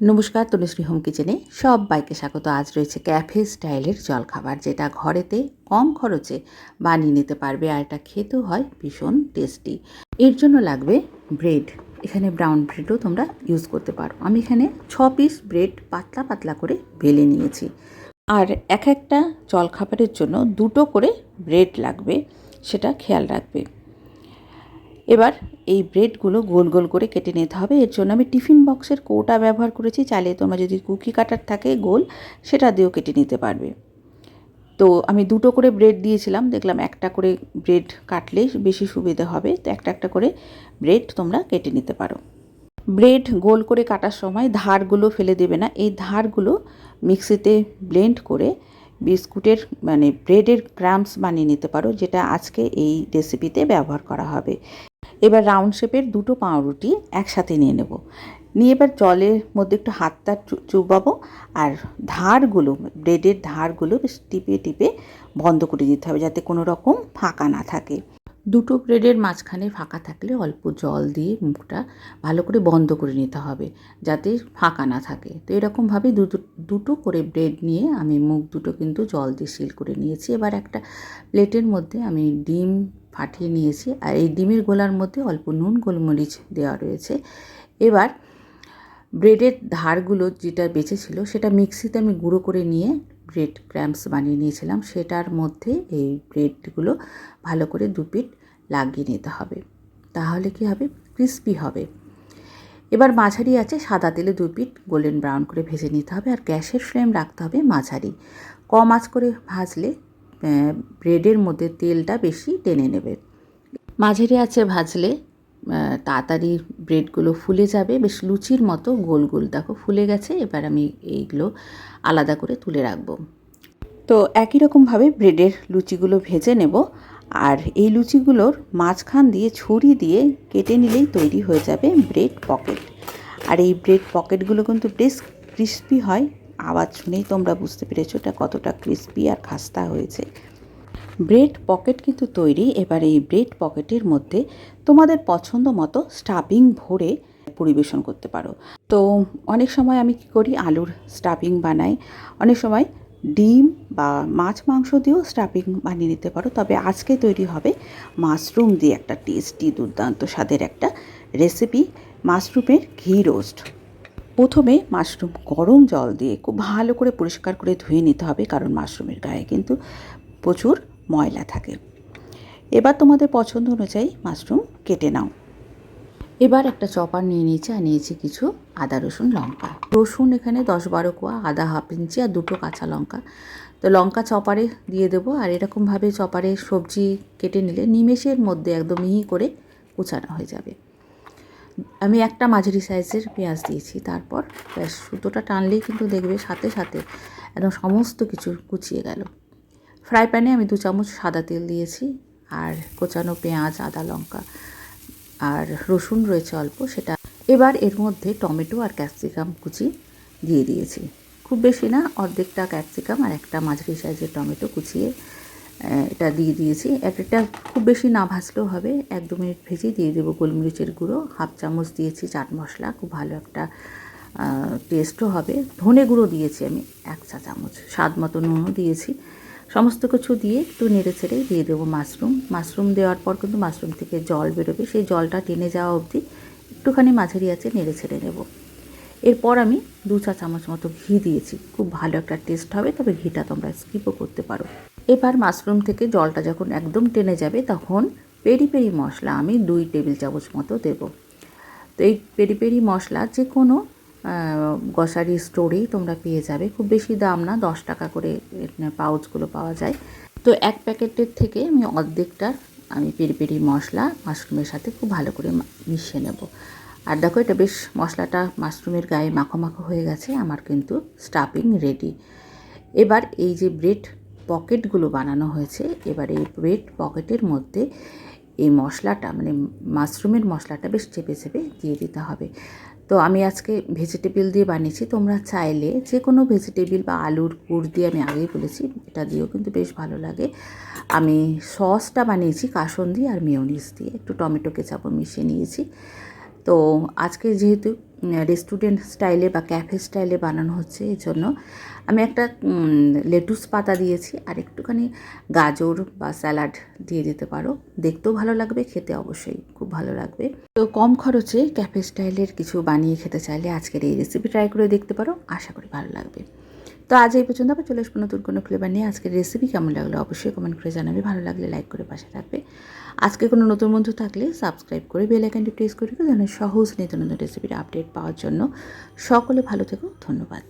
নমস্কার, তনুশ্রী হোম কিচেনে সবাইকে স্বাগত। আজ রয়েছে ক্যাফে স্টাইলের জলখাবার, যেটা ঘরেতে কম খরচে বানিয়ে নিতে পারবে, আর এটা খেতেও হয় ভীষণ টেস্টি। এর জন্য লাগবে ব্রেড। এখানে ব্রাউন ব্রেডও তোমরা ইউজ করতে পারো। আমি এখানে 6 পিস ব্রেড পাতলা পাতলা করে বেলে নিয়েছি। আর এক একটা জলখাবারের জন্য 2টো করে ব্রেড লাগবে, সেটা খেয়াল রাখবে। এবার এই ব্রেডগুলো গোল গোল করে কেটে নিতে হবে। এর জন্য আমি টিফিন বক্সের কৌটা ব্যবহার করেছি। চাইলে তোমরা যদি কুকি কাটার থাকে গোল, সেটা দিয়েও কেটে নিতে পারবে। তো আমি 2টো করে ব্রেড দিয়েছিলাম, দেখলাম একটা করে ব্রেড কাটলে বেশি সুবিধা হবে, তো একটা একটা করে ব্রেড তোমরা কেটে নিতে পারো। ব্রেড গোল করে কাটার সময় ধারগুলো ফেলে দেবে না। এই ধারগুলো মিক্সিতে ব্লেন্ড করে বিস্কুটের ব্রেডের ক্রাম্বস বানিয়ে নিতে পারো, যেটা আজকে এই রেসিপিতে ব্যবহার করা হবে। এবার রাউন্ড শেপের 2টো পাউরুটি একসাথে নিয়ে নেব। নিয়ে এবার জলের মধ্যে একটু হাতটা চুবাবো, আর ধারগুলো, ব্রেডের ধারগুলো বেশ টিপে টিপে বন্ধ করে দিতে হবে, যাতে কোনো রকম ফাঁকা না থাকে। 2টো ব্রেডের মাঝখানে ফাঁকা থাকলে অল্প জল দিয়ে মুখটা ভালো করে বন্ধ করে নিতে হবে, যাতে ফাঁকা না থাকে। তো এরকমভাবে দুটো করে ব্রেড নিয়ে আমি মুখ দুটো কিন্তু জল দিয়ে সিল করে নিয়েছি। এবার একটা প্লেটের মধ্যে আমি ডিম ফাটিয়ে নিয়েছি, আর এই ডিমের গোলার মধ্যে অল্প নুন গোলমরিচ দেওয়া রয়েছে। এবার ব্রেডের ধারগুলো যেটা বেঁচে ছিল, সেটা মিক্সিতে আমি গুঁড়ো করে নিয়ে ব্রেড ক্র্যাম্বস বানিয়ে নিয়েছিলাম। সেটার মধ্যে এই ব্রেডগুলো ভালো করে 2 পিঠ লাগিয়ে নিতে হবে, তাহলে কি হবে, ক্রিস্পি হবে। এবার মাঝারি আছে সাদা তেলে 2 পিঠ গোল্ডেন ব্রাউন করে ভেজে নিতে হবে, আর গ্যাসের ফ্লেম রাখতে হবে মাঝারি। কম আঁচ করে ভাজলে ব্রেডের মধ্যে তেলটা বেশি টেনে নেবে। মাঝারি আঁচে ভাজলে তাড়াতাড়ি ব্রেডগুলো ফুলে যাবে, বেশ লুচির মতো গোল গোল। দেখো ফুলে গেছে। এবার আমি এইগুলো আলাদা করে তুলে রাখবো। তো একই রকমভাবে ব্রেডের লুচিগুলো ভেজে নেব, আর এই লুচিগুলোর মাঝখান দিয়ে ছুরি দিয়ে কেটে নিলেই তৈরি হয়ে যাবে ব্রেড পকেট। আর এই ব্রেড পকেটগুলো কিন্তু বেশ ক্রিস্পি হয়। আওয়াজ শুনেই তোমরা বুঝতে পেরেছো এটা কতটা ক্রিস্পি আর খাস্তা হয়েছে। ব্রেড পকেট কিন্তু তৈরি। এবার এই ব্রেড পকেটের মধ্যে তোমাদের পছন্দ মতো স্টাফিং ভরে পরিবেশন করতে পারো। তো অনেক সময় আমি কী করি, আলুর স্টাফিং বানাই, অনেক সময় ডিম বা মাছ মাংস দিয়েও স্টাফিং বানিয়ে নিতে পারো। তবে আজকে তৈরি হবে মাশরুম দিয়ে একটা টেস্টি দুর্দান্ত স্বাদের একটা রেসিপি, মাশরুমের ঘি রোস্ট। প্রথমে মাশরুম গরম জল দিয়ে খুব ভালো করে পরিষ্কার করে ধুয়ে নিতে হবে, কারণ মাশরুমের গায়ে কিন্তু প্রচুর ময়লা থাকে। এবার তোমাদের পছন্দ অনুযায়ী মাশরুম কেটে নাও। এবার একটা চপার নিয়ে নিয়েছি, আর নিয়েছি কিছু আদা রসুন লঙ্কা। রসুন এখানে 10-12 কোয়া, আদা হাফ ইঞ্চি, আর 2টো কাঁচা লঙ্কা। তো লঙ্কা চপারে দিয়ে দেবো। আর এরকমভাবে চপারে সবজি কেটে নিলে নিমেষের মধ্যে একদম মিহি করে কুচানো হয়ে যাবে। আমি একটা মাঝারি সাইজের পেঁয়াজ দিয়েছি। তারপর ব্যাস সুতোটা টানলেই কিন্তু দেখবে সাথে সাথে একদম সমস্ত কিছু কুচিয়ে গেল। ফ্রাই প্যানে আমি 2 চামচ সাদা তেল দিয়েছি, আর কোচানো পেঁয়াজ, আদা, লঙ্কা আর রসুন রয়েছে অল্প, সেটা। এবার এর মধ্যে টমেটো আর ক্যাপসিকাম কুচি দিয়ে দিয়েছি। খুব বেশি না, অর্ধেকটা ক্যাপসিকাম আর একটা মাঝারি সাইজের টমেটো কুচিয়ে এটা দিয়ে দিয়েছি। এটা খুব বেশি না ভাজলেও হবে, 1-2 মিনিট ভেজে দিয়ে দেবো গোলমরিচের গুঁড়ো। হাফ চামচ দিয়েছি চাট মশলা, খুব ভালো একটা টেস্টও হবে। ধনে গুঁড়ো দিয়েছি আমি 1 চা চামচ, স্বাদ মতো নুনও দিয়েছি। সমস্ত কিছু দিয়ে একটু নেড়ে ছেড়ে দিয়ে দেবো মাশরুম দেওয়ার পর কিন্তু মাশরুম থেকে জল বেরোবে, সেই জলটা টেনে যাওয়া অবধি একটুখানি মাঝারি আছে নেড়ে ছেড়ে নেব। এরপর আমি 2 চা চামচ মতো ঘি দিয়েছি, খুব ভালো একটা টেস্ট হবে, তবে ঘিটা তোমরা স্কিপও করতে পারো। এবার মাশরুম থেকে জলটা যখন একদম টেনে যাবে, তখন পেরি পেরি মশলা আমি 2 টেবিল চামচ মতো দেব। তো এই পেরি পেরি মশলা যে কোনো গ্রসারি স্টোরেই তোমরা পেয়ে যাবে, খুব বেশি দাম না, 10 টাকা করে পাউচগুলো পাওয়া যায়। তো 1 প্যাকেটের থেকে আমি অর্ধেকটা আমি পেরি পেরি মশলা মাশরুমের সাথে খুব ভালো করে মিশিয়ে নেব। আর দেখো এটা বেশ মশলাটা মাশরুমের গায়ে মাখো মাখো হয়ে গেছে, আমার কিন্তু স্টাফিং রেডি। এবার এই যে ব্রেড পকেটগুলো বানানো হয়েছে, এবার এই ব্রেড পকেটের মধ্যে এই মশলাটা মাশরুমের মশলাটা বেশ চেপে চেপে দিয়ে দিতে হবে। তো আমি আজকে ভেজিটেবল দিয়ে বানিয়েছি, তোমরা চাইলে যে কোনো ভেজিটেবল বা আলুর পুর দিয়ে, আমি আগেই বলেছি এটা দিয়েও কিন্তু বেশ ভালো লাগে। আমি সসটা বানিয়েছি কাসুন্দি আর মেয়োনিজ দিয়ে, একটু টমেটো কেচাপও মিশিয়ে নিয়েছি। তো তো আজকে যেহেতু রেস্টুরেন্ট স্টাইলে বা ক্যাফে স্টাইলে বানানো হচ্ছে, এই জন্য আমি একটা লেটুস পাতা দিয়েছি, আর একটুখানি গাজর বা স্যালাড দিয়ে দিতে পারো। দেখতেও ভালো লাগবে, খেতে অবশ্যই খুব ভালো লাগবে। তো কম খরচে ক্যাফে স্টাইলের কিছু বানিয়ে খেতে চাইলে আজকের এই রেসিপি ট্রাই করে দেখতে পারো, আশা করি ভালো লাগবে। তো আজ এই পর্যন্ত, আবার চলে আসবো নতুন কোনো ফ্লেভার নিয়ে। আজকের রেসিপি কেমন লাগলো অবশ্যই কমেন্ট করে জানাবে, ভালো লাগলে লাইক করে পাশে থাকবে। আজকে কোনো নতুন বন্ধু থাকলে সাবস্ক্রাইব করে বেল আইকনটি প্রেস করে যেন সহজ নিত্য নতুন রেসিপির আপডেট পাওয়ার জন্য। সকলে ভালো থেকো, ধন্যবাদ।